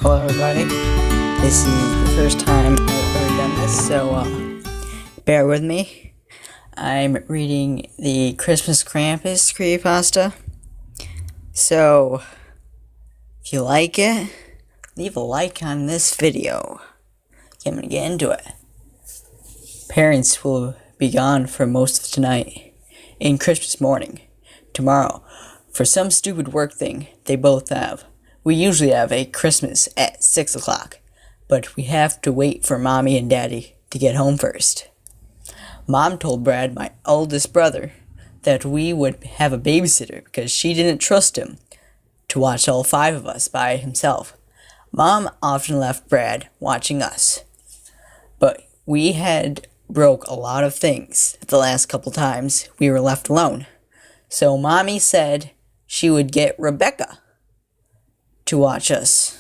Hello everybody, this is the first time I've ever done this, so bear with me. I'm reading the Christmas Krampus creepypasta, so if you like it, leave a like on this video. I'm going to get into it. Parents will be gone for most of tonight and Christmas morning, tomorrow, for some stupid work thing they both have. We usually have a Christmas at 6 o'clock, but we have to wait for Mommy and Daddy to get home first. Mom told Brad, my oldest brother, that we would have a babysitter because she didn't trust him to watch all 5 of us by himself. Mom often left Brad watching us, but we had broke a lot of things the last couple times we were left alone. So Mommy said she would get Rebecca to watch us.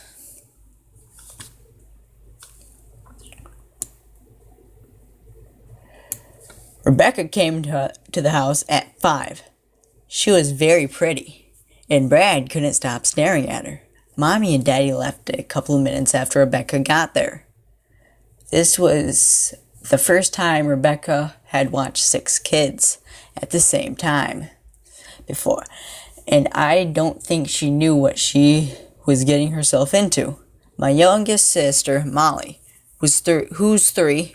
Rebecca came to the house at 5. She was very pretty, and Brad couldn't stop staring at her. Mommy and Daddy left a couple of minutes after Rebecca got there. This was the first time Rebecca had watched 6 kids at the same time before, and I don't think she knew what she was getting herself into. My youngest sister, Molly, who's 3,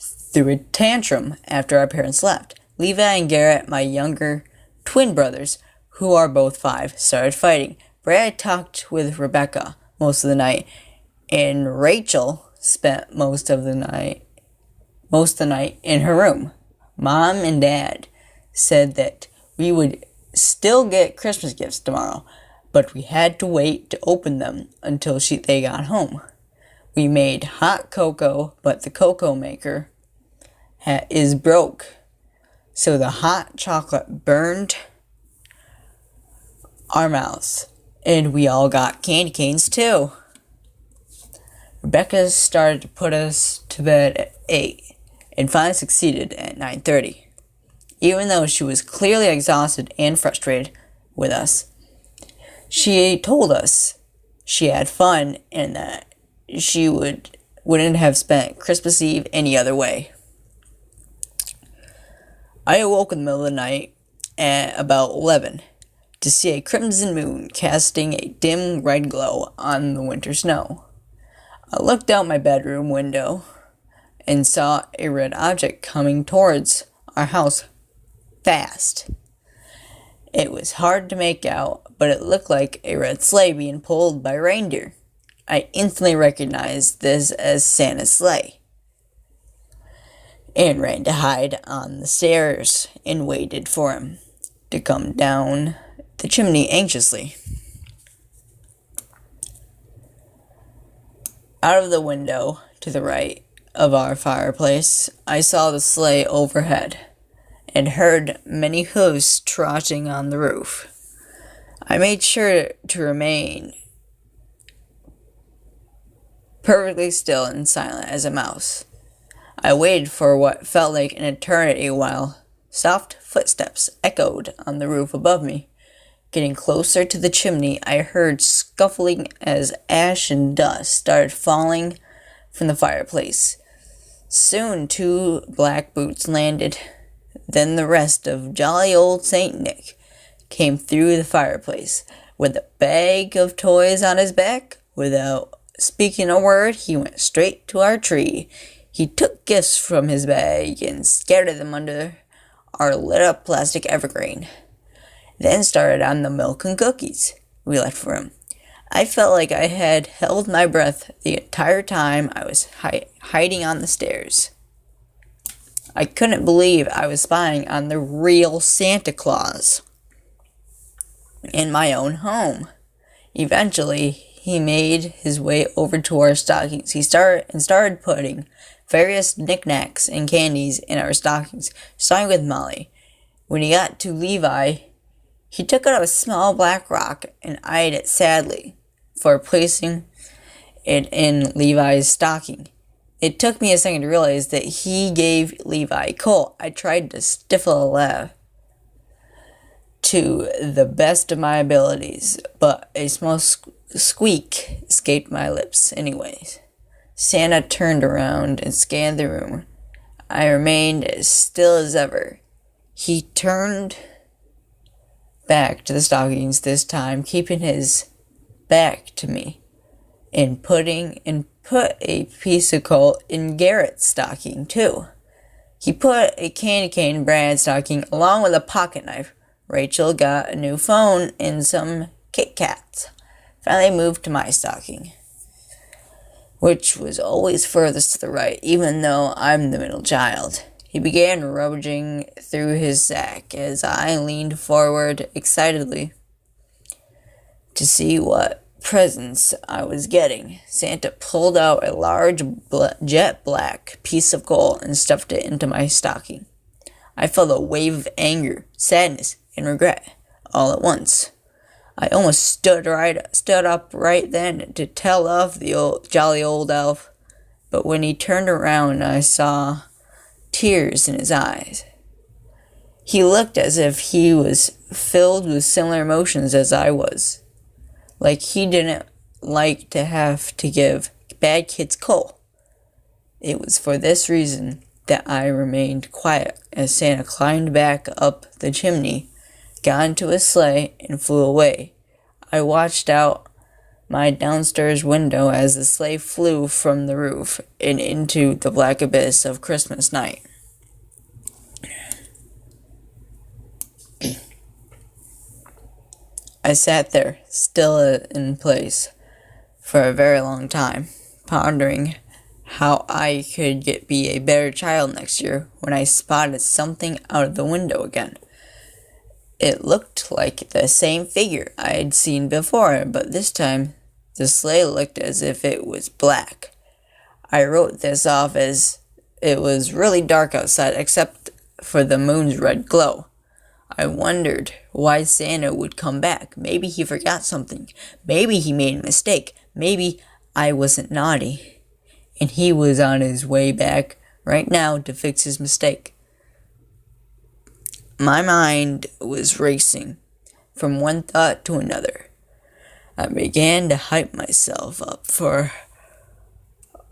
threw a tantrum after our parents left. Levi and Garrett, my younger twin brothers, who are both 5, started fighting. Brad talked with Rebecca most of the night, and Rachel spent most of the night in her room. Mom and Dad said that we would still get Christmas gifts tomorrow, but we had to wait to open them until they got home. We made hot cocoa, but the cocoa maker is broke, so the hot chocolate burned our mouths, and we all got candy canes too. Rebecca started to put us to bed at 8, and finally succeeded at 9:30. Even though she was clearly exhausted and frustrated with us, she told us she had fun and that she wouldn't have spent Christmas Eve any other way. I awoke in the middle of the night at about 11 to see a crimson moon casting a dim red glow on the winter snow. I looked out my bedroom window and saw a red object coming towards our house fast. It was hard to make out, but it looked like a red sleigh being pulled by reindeer. I instantly recognized this as Santa's sleigh and ran to hide on the stairs and waited for him to come down the chimney anxiously. Out of the window to the right of our fireplace, I saw the sleigh overhead and heard many hooves trotting on the roof. I made sure to remain perfectly still and silent as a mouse. I waited for what felt like an eternity while soft footsteps echoed on the roof above me. Getting closer to the chimney, I heard scuffling as ash and dust started falling from the fireplace. Soon 2 black boots landed. Then the rest of jolly old Saint Nick came through the fireplace with a bag of toys on his back. Without speaking a word, he went straight to our tree. He took gifts from his bag and scattered them under our lit-up plastic evergreen. Then started on the milk and cookies we left for him. I felt like I had held my breath the entire time I was hiding on the stairs. I couldn't believe I was spying on the real Santa Claus in my own home. Eventually, he made his way over to our stockings. He started putting various knickknacks and candies in our stockings, starting with Molly. When he got to Levi, he took out a small black rock and eyed it sadly for placing it in Levi's stocking. It took me a second to realize that he gave Levi coal. I tried to stifle a laugh to the best of my abilities, but a small squeak escaped my lips anyways. Santa turned around and scanned the room. I remained as still as ever. He turned back to the stockings this time, keeping his back to me, and put a piece of coal in Garrett's stocking too. He put a candy cane in Brad's stocking along with a pocket knife. Rachel got a new phone and some Kit Kats. Finally moved to my stocking, which was always furthest to the right, even though I'm the middle child. He began rummaging through his sack as I leaned forward excitedly to see what presents I was getting. Santa pulled out a large jet black piece of coal and stuffed it into my stocking. I felt a wave of anger, sadness, and regret all at once. I almost stood up right then to tell off the jolly old elf, but when he turned around, I saw tears in his eyes. He looked as if he was filled with similar emotions as I was, like he didn't like to have to give bad kids coal. It was for this reason that I remained quiet as Santa climbed back up the chimney, got into his sleigh, and flew away. I watched out my downstairs window as the sleigh flew from the roof and into the black abyss of Christmas night. I sat there, still in place, for a very long time, pondering how I could be a better child next year when I spotted something out of the window again. It looked like the same figure I had seen before, but this time the sleigh looked as if it was black. I wrote this off as it was really dark outside except for the moon's red glow. I wondered why Santa would come back. Maybe he forgot something. Maybe he made a mistake. Maybe I wasn't naughty, and he was on his way back right now to fix his mistake. My mind was racing from one thought to another. I began to hype myself up for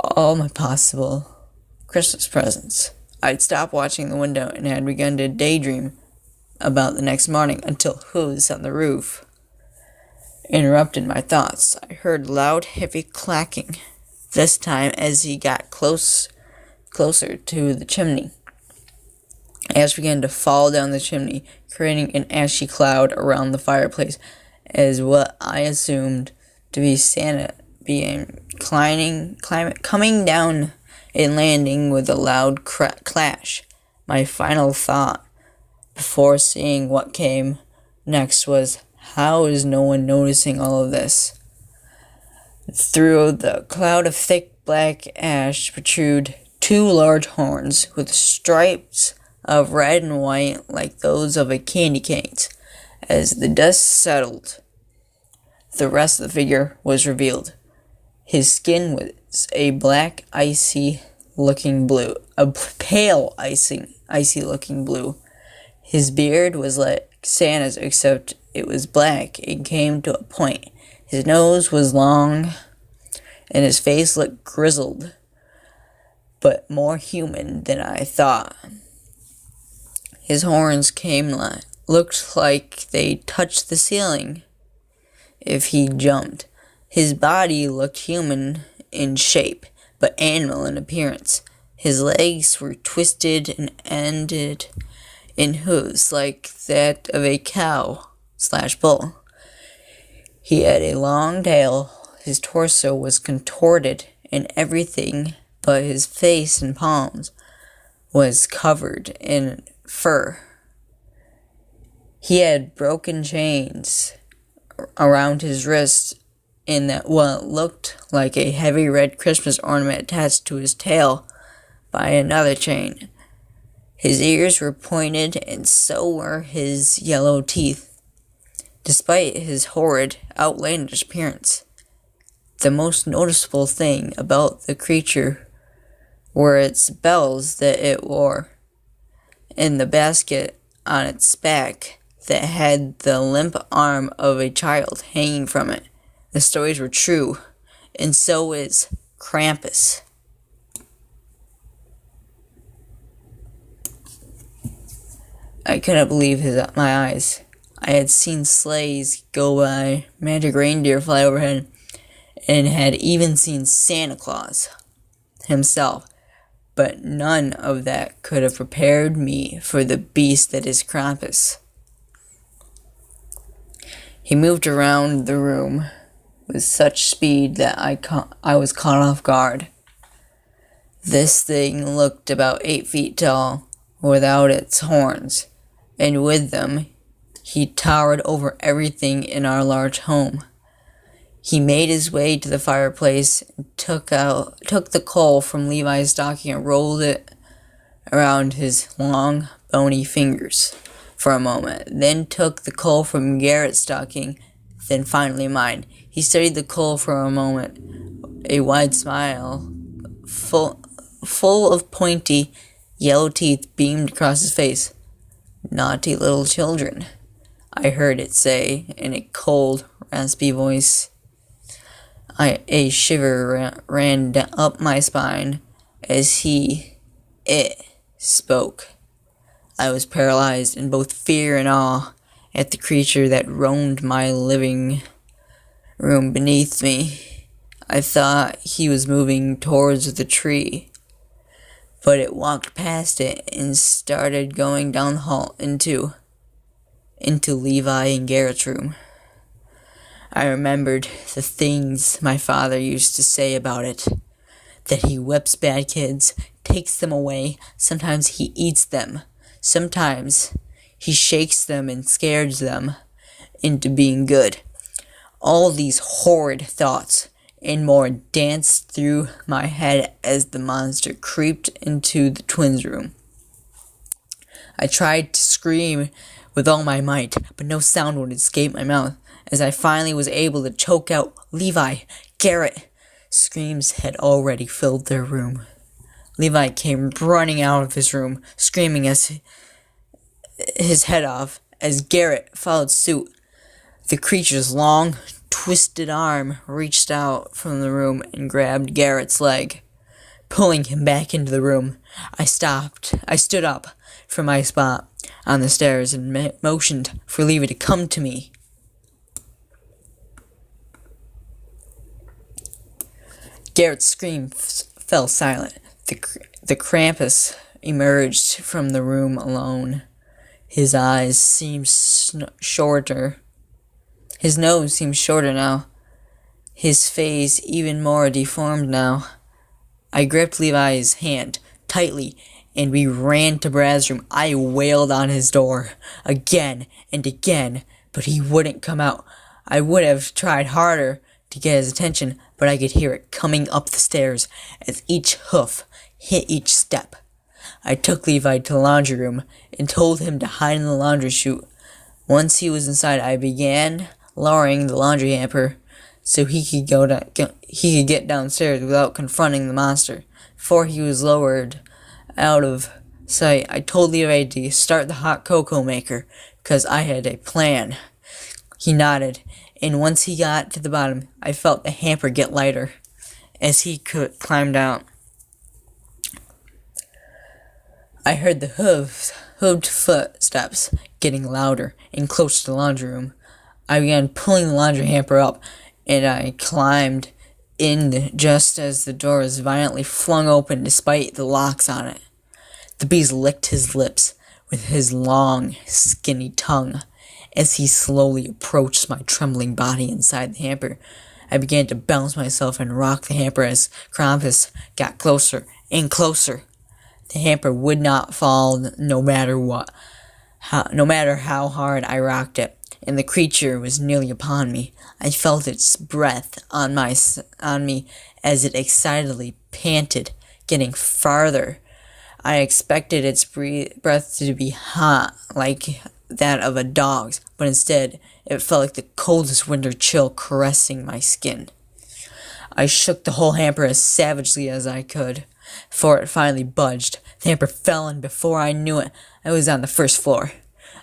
all my possible Christmas presents. I'd stopped watching the window and had begun to daydream about the next morning until hooves on the roof interrupted my thoughts. I heard loud, heavy clacking, this time as he got closer to the chimney. Ash began to fall down the chimney, creating an ashy cloud around the fireplace, as what I assumed to be Santa coming down and landing with a loud clash. My final thought before seeing what came next was, how is no one noticing all of this? Through the cloud of thick black ash protrude two large horns with stripes of red and white like those of a candy cane. As the dust settled, the rest of the figure was revealed. His skin was a black, icy-looking blue, a pale, icy-looking blue. His beard was like Santa's, except it was black and came to a point. His nose was long, and his face looked grizzled, but more human than I thought. His horns looked like they touched the ceiling if he jumped. His body looked human in shape, but animal in appearance. His legs were twisted and ended in hooves like that of a cow/bull. He had a long tail. His torso was contorted, and everything but his face and palms was covered in fur. He had broken chains around his wrists, and that what looked like a heavy red Christmas ornament attached to his tail by another chain. His ears were pointed, and so were his yellow teeth. Despite his horrid, outlandish appearance, the most noticeable thing about the creature were its bells that it wore, and the basket on its back that had the limp arm of a child hanging from it. The stories were true. and so is Krampus. I couldn't believe my eyes. I had seen sleighs go by, magic reindeer fly overhead, and had even seen Santa Claus himself, but none of that could have prepared me for the beast that is Krampus. He moved around the room with such speed that I was caught off guard. This thing looked about 8 feet tall, without its horns, and with them, he towered over everything in our large home. He made his way to the fireplace and took the coal from Levi's stocking and rolled it around his long, bony fingers for a moment, then took the coal from Garrett's stocking, then finally mine. He studied the coal for a moment. A wide smile, full of pointy, yellow teeth, beamed across his face. "Naughty little children," I heard it say in a cold, raspy voice. A shiver ran up my spine as it spoke. I was paralyzed in both fear and awe at the creature that roamed my living room beneath me. I thought he was moving towards the tree, but it walked past it and started going down the hall into Levi and Garrett's room. I remembered the things my father used to say about it, that he whips bad kids, takes them away, sometimes he eats them, sometimes he shakes them and scares them into being good. All these horrid thoughts and more danced through my head as the monster creeped into the twins' room. I tried to scream with all my might, but no sound would escape my mouth. As I finally was able to choke out, "Levi! Garrett!" Screams had already filled their room. Levi came running out of his room, screaming his head off, as Garrett followed suit. The creature's long, twisted arm reached out from the room and grabbed Garrett's leg, pulling him back into the room. I stood up from my spot on the stairs and motioned for Levi to come to me. Garrett's scream fell silent. The Krampus emerged from the room alone. His eyes seemed shorter. His nose seemed shorter now. His face even more deformed now. I gripped Levi's hand tightly, and we ran to Brad's room. I wailed on his door again and again, but he wouldn't come out. I would have tried harder to get his attention, but I could hear it coming up the stairs as each hoof hit each step. I took Levi to the laundry room and told him to hide in the laundry chute. Once he was inside, I began lowering the laundry hamper so he could get downstairs without confronting the monster. Before he was lowered out of sight, I told Levi to start the hot cocoa maker because I had a plan. He nodded, and once he got to the bottom, I felt the hamper get lighter as he climbed out. I heard the hooved footsteps getting louder and closer to the laundry room. I began pulling the laundry hamper up, and I climbed in just as the door was violently flung open despite the locks on it. The beast licked his lips with his long, skinny tongue as he slowly approached my trembling body inside the hamper. I began to bounce myself and rock the hamper as Krampus got closer and closer. The hamper would not fall no matter how hard I rocked it, and the creature was nearly upon me. I felt its breath on me as it excitedly panted, getting farther. I expected its breath to be hot, like that of a dog's, but instead, it felt like the coldest winter chill caressing my skin. I shook the whole hamper as savagely as I could, before it finally budged. The hamper fell, and before I knew it, I was on the first floor.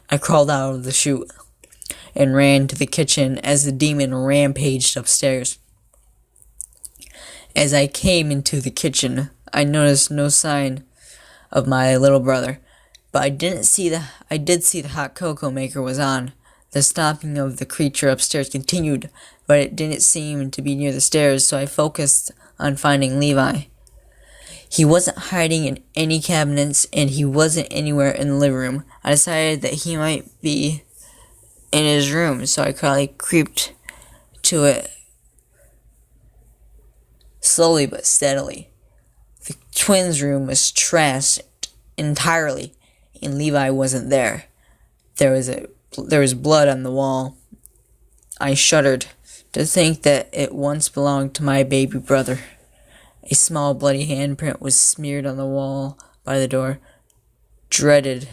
I crawled out of the chute and ran to the kitchen as the demon rampaged upstairs. As I came into the kitchen, I noticed no sign of my little brother, but I did see the hot cocoa maker was on. The stomping of the creature upstairs continued, but it didn't seem to be near the stairs, so I focused on finding Levi. He wasn't hiding in any cabinets, and he wasn't anywhere in the living room. I decided that he might be in his room, so I creeped to it slowly but steadily. The twins' room was trashed entirely, and Levi wasn't there. There was blood on the wall. I shuddered to think that it once belonged to my baby brother. A small bloody handprint was smeared on the wall by the door. Dread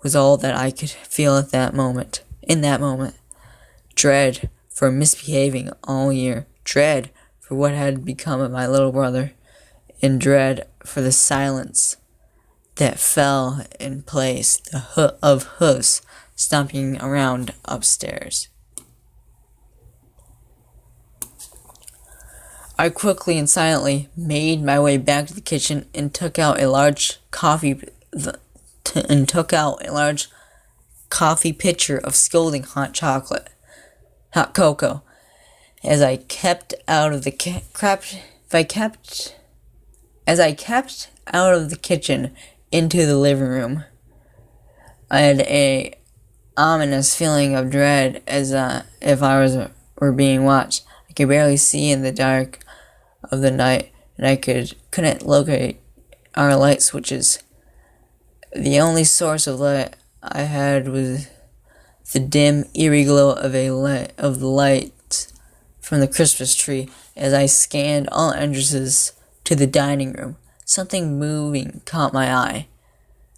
was all that I could feel in that moment. Dread for misbehaving all year. Dread for what had become of my little brother. And dread for the silence that fell in place of hoofs stomping around upstairs. I quickly and silently made my way back to the kitchen and took out a large coffee pitcher of scalding hot cocoa. As I kept out of the kitchen into the living room, I had a ominous feeling of dread, as if I were being watched. I could barely see in the dark of the night, and I couldn't locate our light switches. The only source of light I had was the dim, eerie glow of the light from the Christmas tree. As I scanned all entrances to the dining room, something moving caught my eye.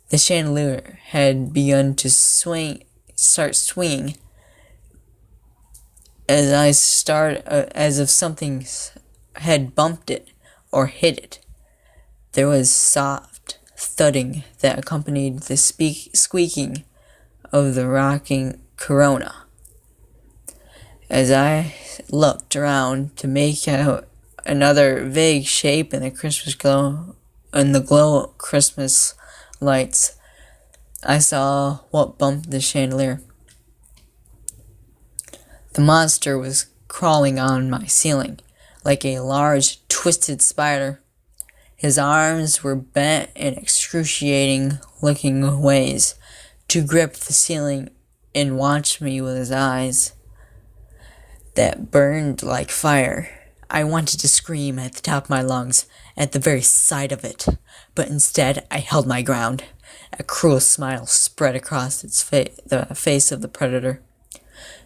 The chandelier had begun to start swinging, as if something had bumped it or hit it. There was soft thudding that accompanied the squeaking of the rocking corona. As I looked around to make out another vague shape in the glow of Christmas lights, I saw what bumped the chandelier. The monster was crawling on my ceiling like a large, twisted spider. His arms were bent in excruciating-looking ways to grip the ceiling and watch me with his eyes that burned like fire. I wanted to scream at the top of my lungs at the very sight of it, but instead I held my ground. A cruel smile spread across the face of the predator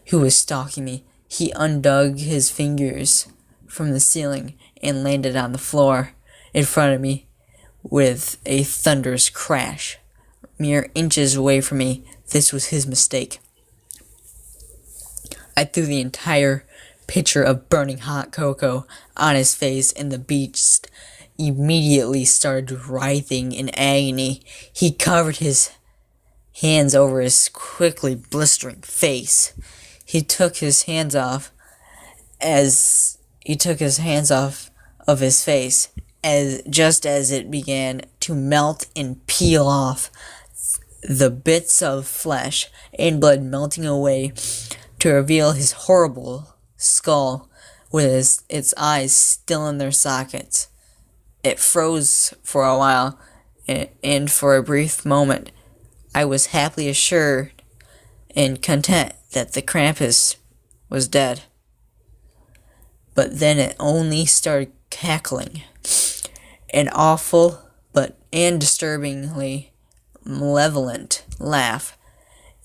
who was stalking me. He undug his fingers from the ceiling and landed on the floor in front of me with a thunderous crash. Mere inches away from me, this was his mistake. I threw the entire pitcher of burning hot cocoa on his face, and the beast immediately started writhing in agony. He covered his hands over his quickly blistering face. He took his hands off of his face just as it began to melt and peel off, the bits of flesh and blood melting away to reveal his horrible skull with its eyes still in their sockets. It froze for a while, and for a brief moment I was happily assured and content that the krampus was dead. But then it only started cackling, an awful and disturbingly malevolent laugh.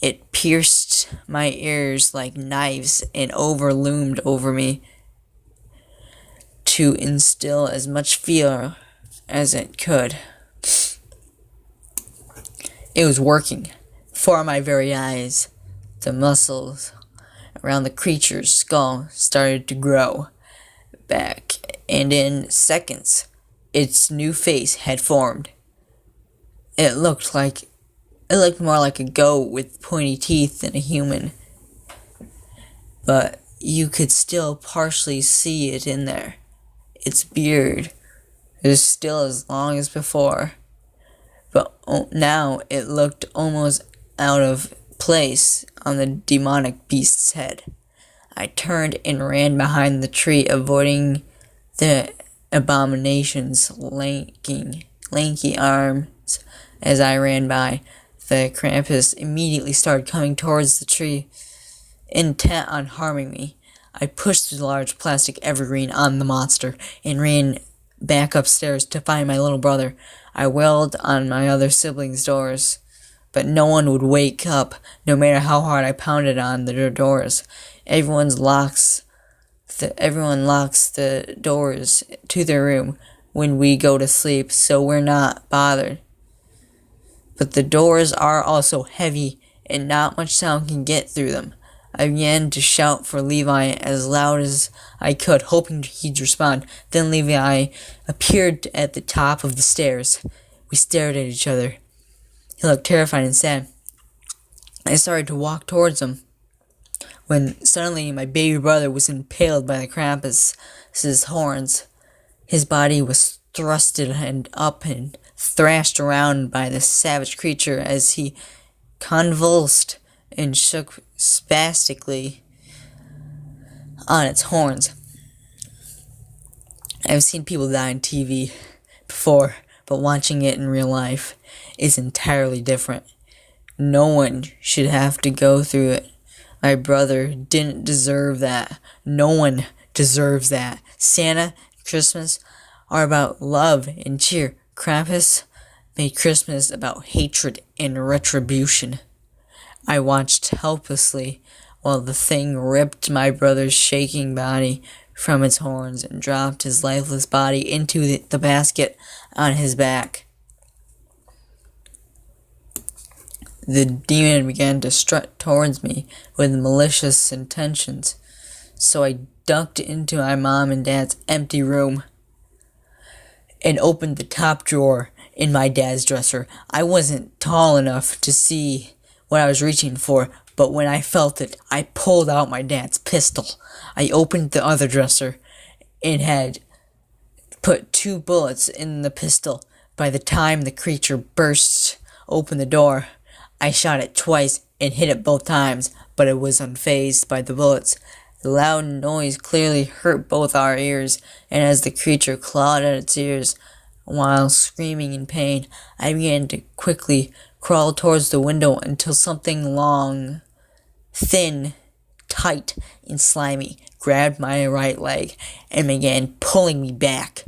It pierced my ears like knives and loomed over me to instill as much fear as it could. It was working before my very eyes. The muscles around the creature's skull started to grow back, and in seconds, its new face had formed. It looked more like a goat with pointy teeth than a human. But you could still partially see it in there. Its beard is still as long as before, but now it looked almost out of place on the demonic beast's head. I turned and ran behind the tree, avoiding the abomination's lanky arms. As I ran by, the krampus immediately started coming towards the tree, intent on harming me. I pushed the large plastic evergreen on the monster and ran back upstairs to find my little brother. I wailed on my other siblings' doors, but no one would wake up, no matter how hard I pounded on their doors. Everyone locks the doors to their room when we go to sleep, so we're not bothered. But the doors are also heavy, and not much sound can get through them. I began to shout for Levi as loud as I could, hoping he'd respond. Then Levi appeared at the top of the stairs. We stared at each other. He looked terrified and sad. I started to walk towards him, when suddenly my baby brother was impaled by the Krampus's horns. His body was thrusted and up and thrashed around by the savage creature as he convulsed and shook spastically on its horns. I've seen people die on TV before, but watching it in real life is entirely different. No one should have to go through it. My brother didn't deserve that. No one deserves that. Santa and Christmas are about love and cheer. Krampus made Christmas about hatred and retribution. I watched helplessly while the thing ripped my brother's shaking body from its horns and dropped his lifeless body into the basket on his back. The demon began to strut towards me with malicious intentions, so I ducked into my mom and dad's empty room and opened the top drawer in my dad's dresser. I wasn't tall enough to see what I was reaching for, but when I felt it, I pulled out my dad's pistol. I opened the other dresser and had put 2 bullets in the pistol. By the time the creature burst open the door, I shot it twice and hit it both times, but it was unfazed by the bullets. The loud noise clearly hurt both our ears, and as the creature clawed at its ears while screaming in pain, I began to quickly crawl towards the window until something long, thin, tight, and slimy grabbed my right leg and began pulling me back.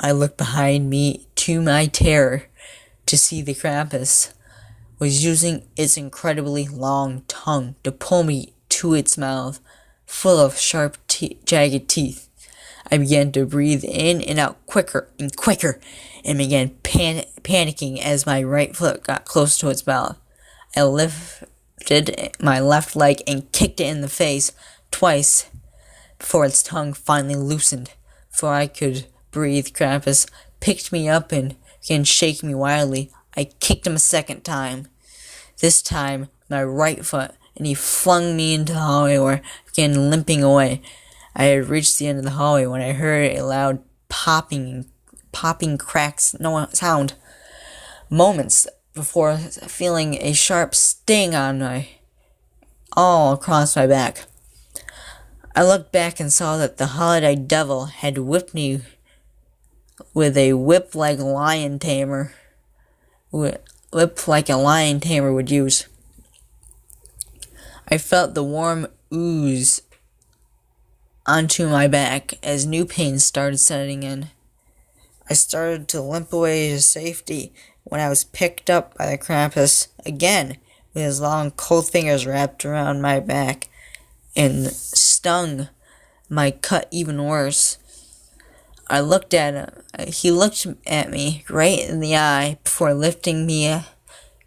I looked behind me to my terror to see the Krampus was using its incredibly long tongue to pull me to its mouth, full of sharp, jagged teeth. I began to breathe in and out quicker and quicker, and began panicking as my right foot got close to its mouth. I lifted my left leg and kicked it in the face twice before its tongue finally loosened. Before I could breathe, Krampus picked me up and began shaking me wildly. I kicked him a second time, this time my right foot, and he flung me into the hallway where I began limping away. I had reached the end of the hallway when I heard a loud popping cracks sound. Moments before feeling a sharp sting all across my back. I looked back and saw that the holiday devil had whipped me with a whip like a lion tamer would use. I felt the warm ooze onto my back as new pain started setting in. I started to limp away to safety when I was picked up by the Krampus again, with his long, cold fingers wrapped around my back and stung my cut even worse. I looked at him. He looked at me right in the eye before lifting me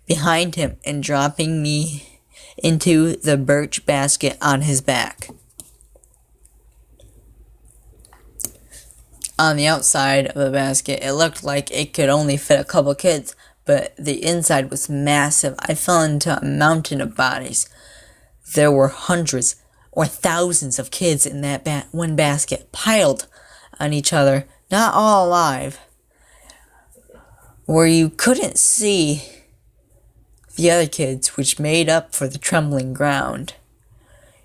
behind him and dropping me into the birch basket on his back. On the outside of the basket, it looked like it could only fit a couple kids, but the inside was massive. I fell into a mountain of bodies. There were hundreds, or thousands of kids in that one basket, piled on each other, not all alive, where you couldn't see the other kids, which made up for the trembling ground.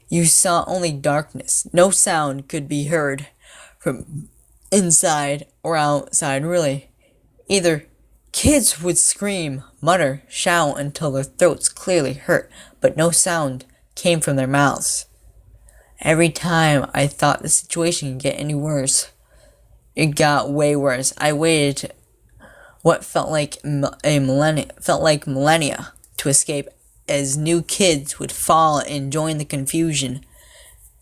You saw only darkness. No sound could be heard from inside or outside, really. Either kids would scream, mutter, shout until their throats clearly hurt, but no sound came from their mouths. Every time I thought the situation could get any worse, it got way worse. I waited what felt like millennia to escape, as new kids would fall and join the confusion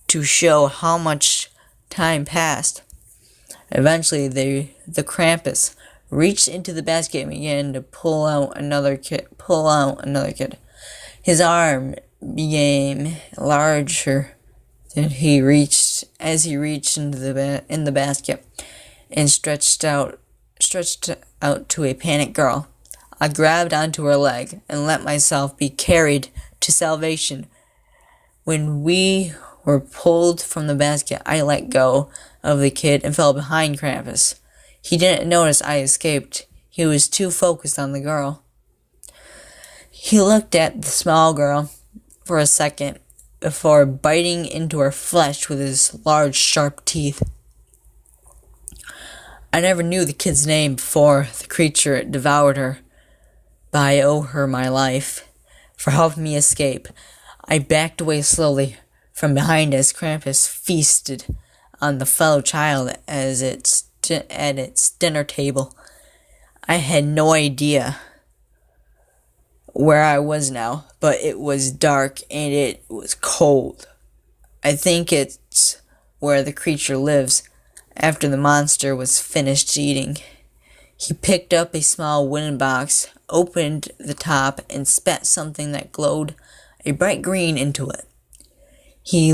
to show how much time passed. Eventually, the krampus reached into the basket and began to pull out another kid. His arm became larger than as he reached into the basket and stretched out to a panicked girl. I grabbed onto her leg and let myself be carried to salvation. When we were pulled from the basket, I let go of the kid and fell behind Krampus. He didn't notice I escaped. He was too focused on the girl. He looked at the small girl for a second before biting into her flesh with his large, sharp teeth. I never knew the kid's name before the creature devoured her, but I owe her my life for helping me escape. I backed away slowly from behind as Krampus feasted on the fellow child at its dinner table. I had no idea where I was now, but it was dark and it was cold. I think it's where the creature lives. After the monster was finished eating, he picked up a small wooden box, opened the top, and spat something that glowed a bright green into it. He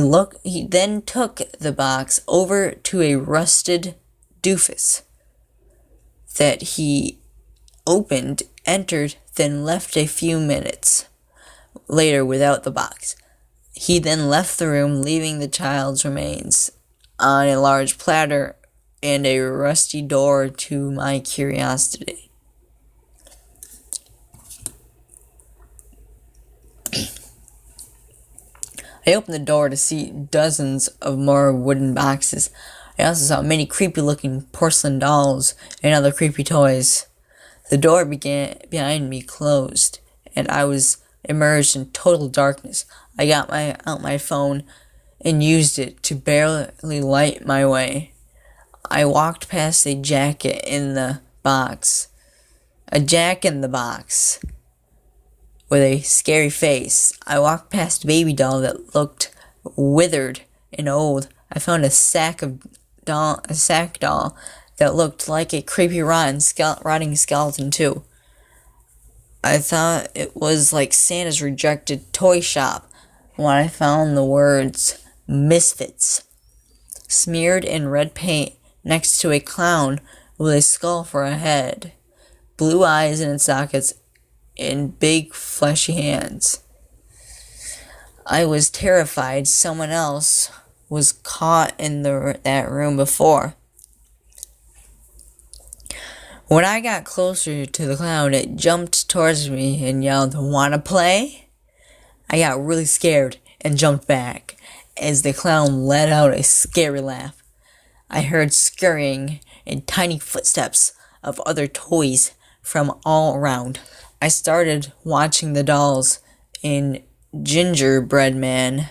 then took the box over to a rusted doofus that he opened, entered, then left a few minutes later without the box. He then left the room, leaving the child's remains on a large platter and a rusty door to my curiosity. I opened the door to see dozens of more wooden boxes. I also saw many creepy-looking porcelain dolls and other creepy toys. The door behind me closed, and I was immersed in total darkness. I got out my phone and used it to barely light my way. I walked past a jack in the box with a scary face. I walked past a baby doll that looked withered and old. I found a sack doll that looked like a creepy rotting skeleton too. I thought it was like Santa's rejected toy shop when I found the words Misfits smeared in red paint next to a clown with a skull for a head, blue eyes in its sockets, and big fleshy hands. I was terrified someone else was caught in that room before. When I got closer to the clown, it jumped towards me and yelled, "Wanna play?" I got really scared and jumped back as the clown let out a scary laugh. I heard scurrying and tiny footsteps of other toys from all around. I started watching the dolls and gingerbread man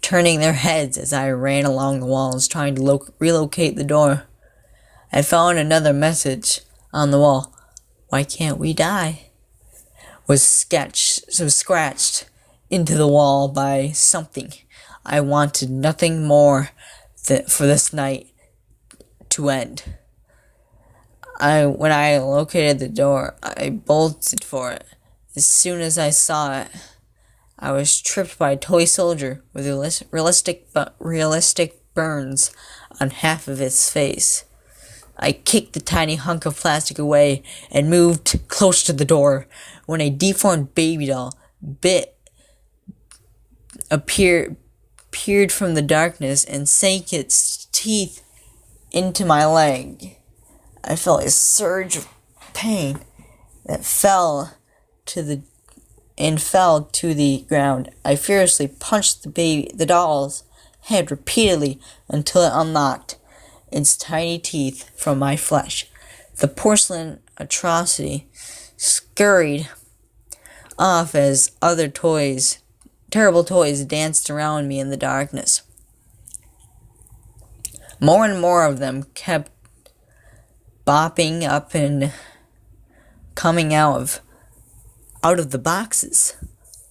turning their heads as I ran along the walls trying to relocate the door. I found another message on the wall. "Why can't we die?" was scratched into the wall by something. I wanted nothing more for this night to end. When I located the door, I bolted for it. As soon as I saw it, I was tripped by a toy soldier with realistic burns on half of its face. I kicked the tiny hunk of plastic away and moved close to the door when a deformed baby doll appeared peered from the darkness and sank its teeth into my leg. I felt a surge of pain that fell to the ground. I furiously punched the doll's head repeatedly until it unlocked its tiny teeth from my flesh. The porcelain atrocity scurried off as other terrible toys danced around me in the darkness. More and more of them kept bopping up and coming out of the boxes,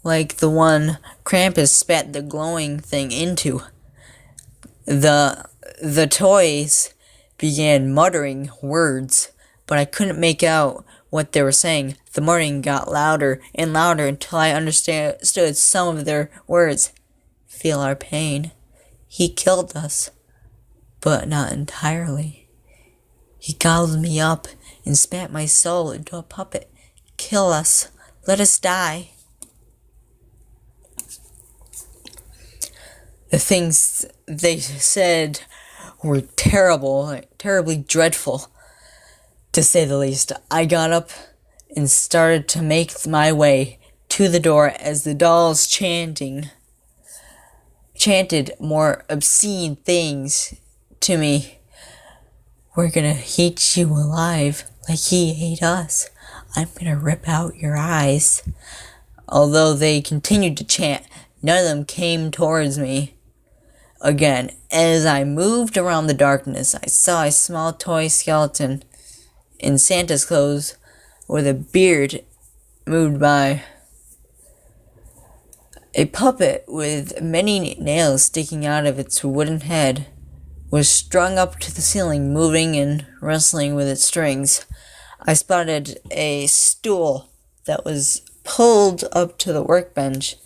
like the one Krampus spat the glowing thing into. The toys began muttering words, but I couldn't make out what they were saying. The muttering got louder and louder until I understood some of their words. Feel our pain. He killed us, but not entirely. He gobbled me up and spat my soul into a puppet. Kill us. Let us die. The things they said were terribly dreadful, to say the least. I got up and started to make my way to the door as the dolls chanted more obscene things to me. We're gonna eat you alive like he ate us. I'm gonna rip out your eyes. Although they continued to chant, none of them came towards me. Again, as I moved around the darkness, I saw a small toy skeleton in Santa's clothes with a beard moved by. A puppet with many nails sticking out of its wooden head was strung up to the ceiling, moving and wrestling with its strings. I spotted a stool that was pulled up to the workbench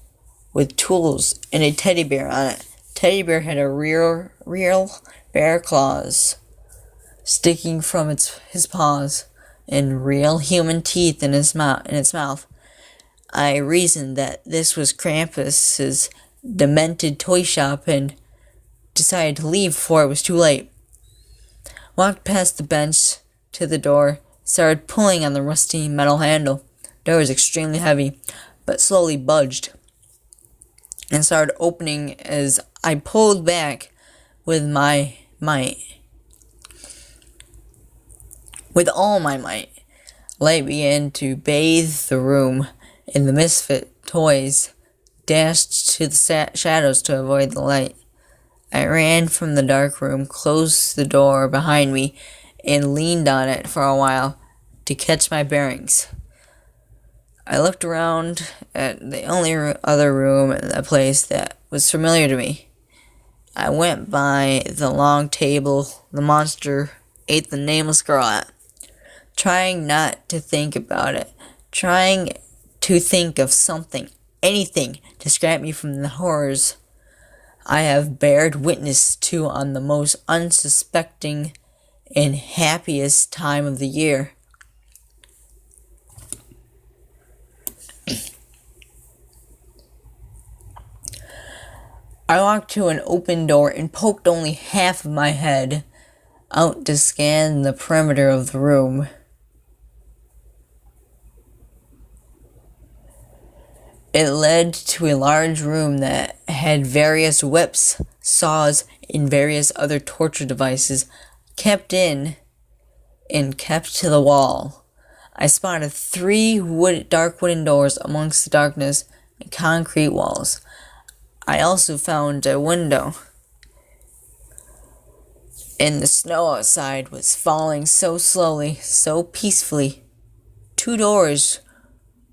with tools and a teddy bear on it. Teddy bear had a real bear claws sticking from his paws and real human teeth in its mouth. I reasoned that this was Krampus's demented toy shop and decided to leave before it was too late. Walked past the bench to the door, started pulling on the rusty metal handle. The door was extremely heavy, but slowly budged and started opening as I pulled back with my might. With all my might, light began to bathe the room, and the misfit toys dashed to the shadows to avoid the light. I ran from the dark room, closed the door behind me, and leaned on it for a while to catch my bearings. I looked around at the only other room in the place that was familiar to me. I went by the long table the monster ate the nameless girl at, trying not to think about it, trying to think of something, anything, to distract me from the horrors I have bared witness to on the most unsuspecting and happiest time of the year. I walked to an open door and poked only half of my head out to scan the perimeter of the room. It led to a large room that had various whips, saws, and various other torture devices kept in and kept to the wall. I spotted 3 dark wooden doors amongst the darkness and concrete walls. I also found a window, and the snow outside was falling so slowly, so peacefully. 2 doors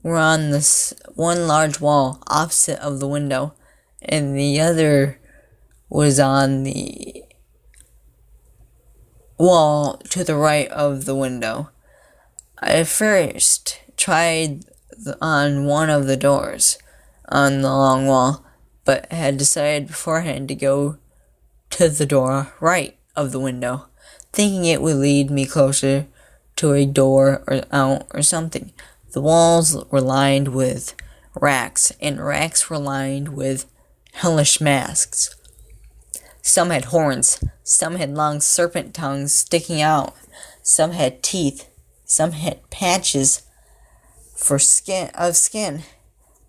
were on this one large wall opposite of the window, and the other was on the wall to the right of the window. I first tried on one of the doors on the long wall, but had decided beforehand to go to the door right of the window, thinking it would lead me closer to a door or out or something. The walls were lined with racks, and racks were lined with hellish masks. Some had horns, some had long serpent tongues sticking out, some had teeth, some had patches of skin,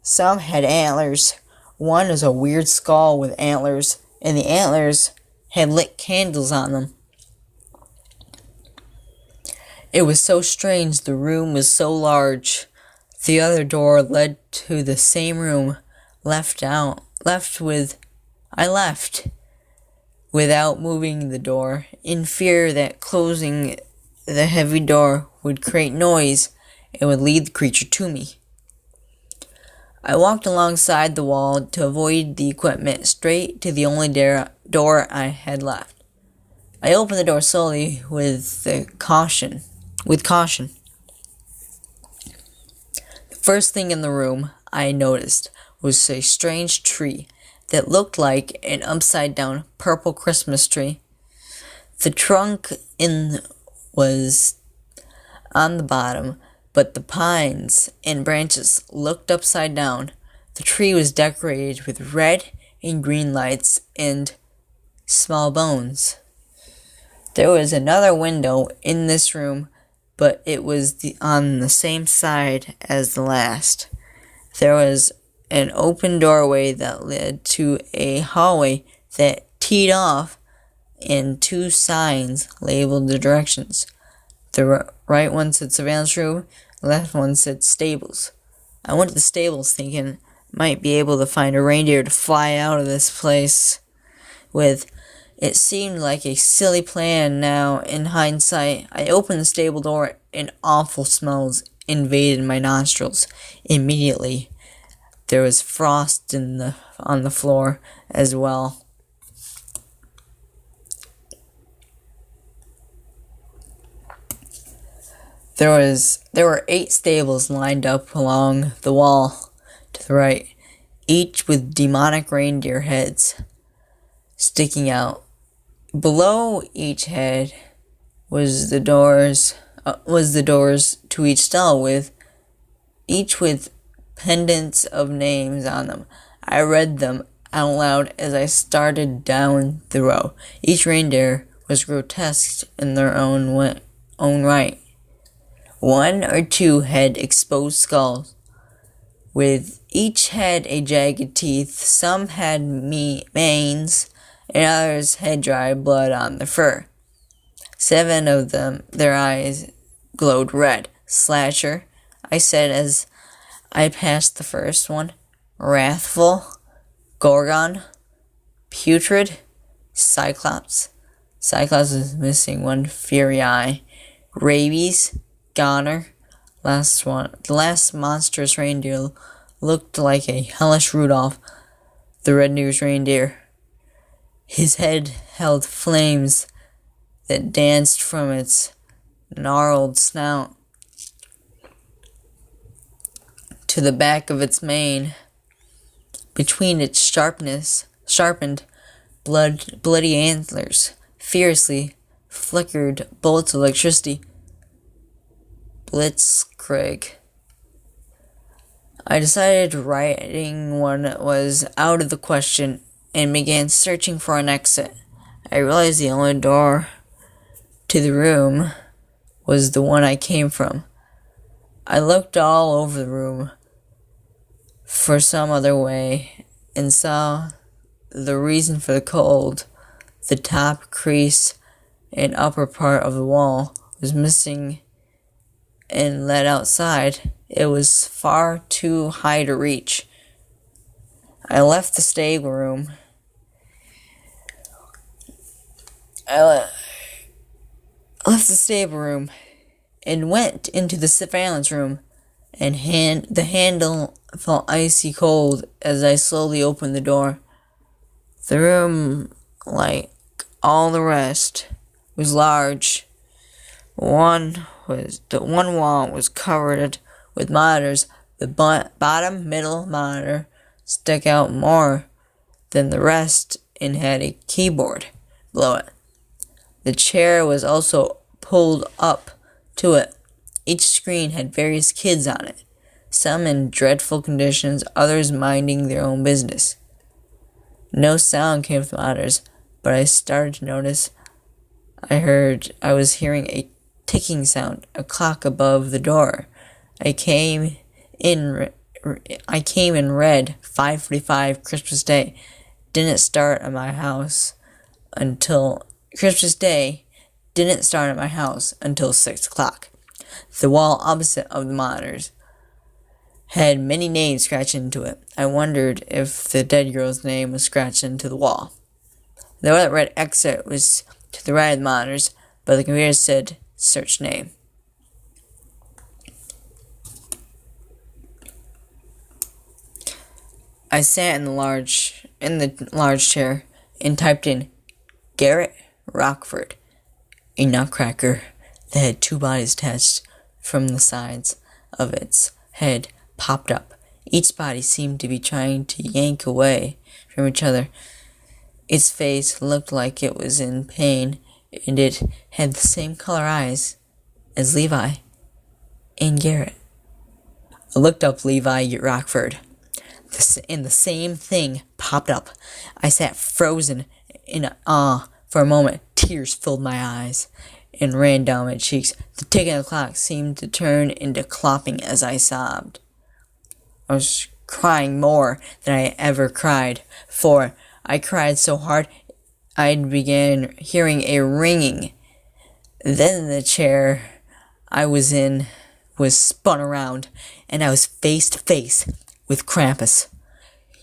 some had antlers. One was a weird skull with antlers, and the antlers had lit candles on them. It was so strange. The room was so large. The other door led to the same room. I left without moving the door, in fear that closing the heavy door would create noise and would lead the creature to me. I walked alongside the wall to avoid the equipment, straight to the only door I had left. I opened the door slowly with caution. The first thing in the room I noticed was a strange tree that looked like an upside-down purple Christmas tree. The trunk was on the bottom, but the pines and branches looked upside down. The tree was decorated with red and green lights and small bones. There was another window in this room, but it was on the same side as the last. There was an open doorway that led to a hallway that teed off, and two signs labeled the directions. The right one said surveillance room, the left one said stables. I went to the stables thinking I might be able to find a reindeer to fly out of this place with. It seemed like a silly plan now in hindsight. I opened the stable door and awful smells invaded my nostrils. Immediately, there was frost on the floor as well. There were 8 stables lined up along the wall to the right, each with demonic reindeer heads sticking out. Below each head was the doors to each stall, each with pendants of names on them. I read them out loud as I started down the row. Each reindeer was grotesque in their own right. 1 or 2 had exposed skulls, with each head a jagged teeth. Some had manes, and others had dry blood on the fur. 7 of them, their eyes glowed red. Slasher, I said as I passed the first one. Wrathful, Gorgon, Putrid, Cyclops. Cyclops was missing one fury eye. Rabies, Goner. The last monstrous reindeer looked like a hellish Rudolph, the red-nosed reindeer. His head held flames that danced from its gnarled snout to the back of its mane. Between its sharpened, bloody antlers, fiercely flickered bolts of electricity. Blitzkrieg. I decided riding one was out of the question and began searching for an exit. I realized the only door to the room was the one I came from. I looked all over the room for some other way and saw the reason for the cold. The top crease and upper part of the wall was missing and led outside. It was far too high to reach. I left the stable room. And went into the surveillance room, and the handle felt icy cold as I slowly opened the door. The room, like all the rest, was large. One wall was covered with monitors. The bottom middle monitor stuck out more than the rest and had a keyboard below it. The chair was also pulled up to it. Each screen had various kids on it, some in dreadful conditions, others minding their own business. No sound came from the monitors, but I started to notice I was hearing a ticking sound, a clock above the door. I came in read 5:45 Christmas Day. Didn't start at my house until Christmas Day didn't start at my house until 6 o'clock. The wall opposite of the monitors had many names scratched into it. I wondered if the dead girl's name was scratched into the wall. The other red exit was to the right of the monitors, but the computer said search name. I sat in the large chair and typed in Garrett Rockford. A nutcracker that had two bodies attached from the sides of its head popped up. Each body seemed to be trying to yank away from each other. Its face looked like it was in pain, and it had the same color eyes as Levi and Garrett. I looked up Levi Rockford, and the same thing popped up. I sat frozen in awe for a moment. Tears filled my eyes and ran down my cheeks. The ticking of the clock seemed to turn into clopping as I sobbed. I was crying more than I ever cried, for I cried so hard I began hearing a ringing. Then the chair I was in was spun around, and I was face to face with Krampus.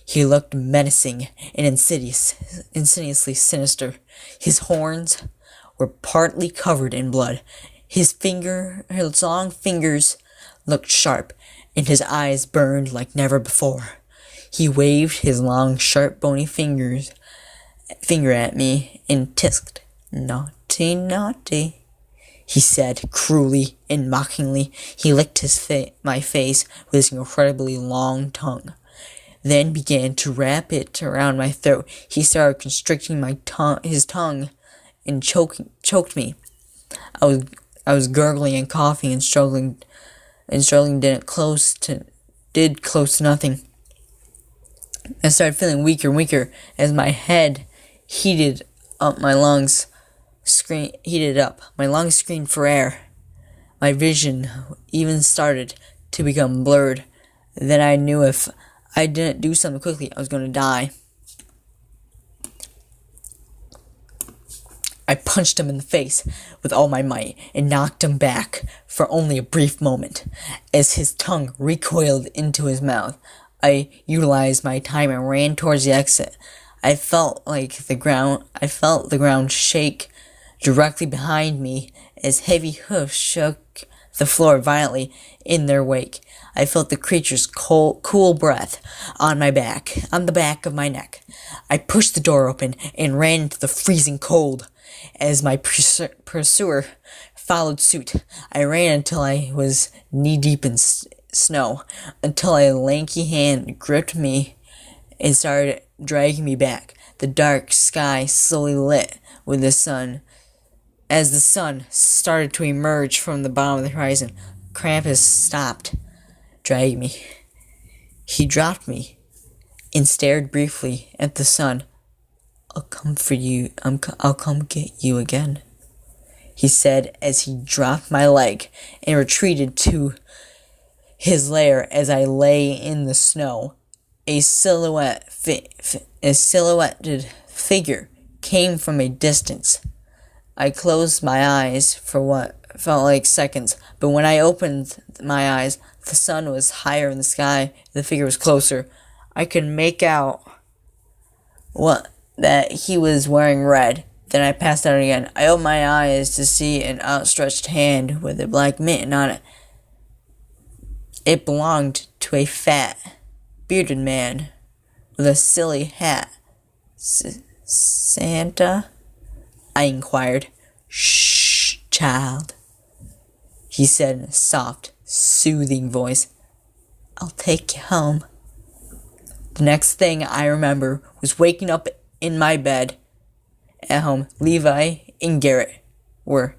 He looked menacing and insidiously sinister. His horns were partly covered in blood. His long fingers looked sharp, and his eyes burned like never before. He waved his long, sharp, bony finger at me and tisked. "Naughty, naughty," he said cruelly and mockingly. He licked my face with his incredibly long tongue, then began to wrap it around my throat. He started constricting his tongue and choked me. I was gurgling and coughing and struggling did close to nothing. I started feeling weaker and weaker as my head heated up. My lungs screamed for air. My vision even started to become blurred. Then I knew if I didn't do something quickly, I was going to die. I punched him in the face with all my might and knocked him back for only a brief moment. As his tongue recoiled into his mouth, I utilized my time and ran towards the exit. I felt the ground shake directly behind me as heavy hoofs shook the floor violently in their wake. I felt the creature's cool breath on the back of my neck. I pushed the door open and ran into the freezing cold. As my pursuer followed suit, I ran until I was knee-deep in snow, until a lanky hand gripped me and started dragging me back. The dark sky slowly lit with the sun. As the sun started to emerge from the bottom of the horizon, Krampus stopped dragging me. He dropped me and stared briefly at the sun. "I'll come for you. I'll come get you again," he said as he dropped my leg and retreated to his lair. As I lay in the snow, a silhouetted figure came from a distance. I closed my eyes for what felt like seconds, but when I opened my eyes, the sun was higher in the sky, the figure was closer. I could make out that he was wearing red. Then I passed out again. I opened my eyes to see an outstretched hand with a black mitten on it. It belonged to a fat, bearded man with a silly hat. "Santa?" I inquired. "Shh, child," he said in a soft, soothing voice. "I'll take you home." The next thing I remember was waking up in my bed at home. Levi and Garrett were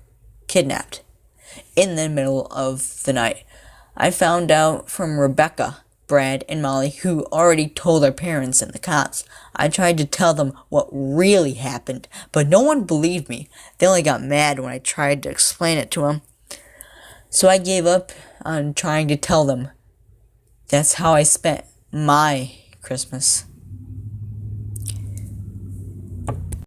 kidnapped in the middle of the night. I found out from Rebecca Brad, and Molly, who already told their parents and the cops. I tried to tell them what really happened, but no one believed me. They only got mad when I tried to explain it to them. So I gave up on trying to tell them. That's how I spent my Christmas.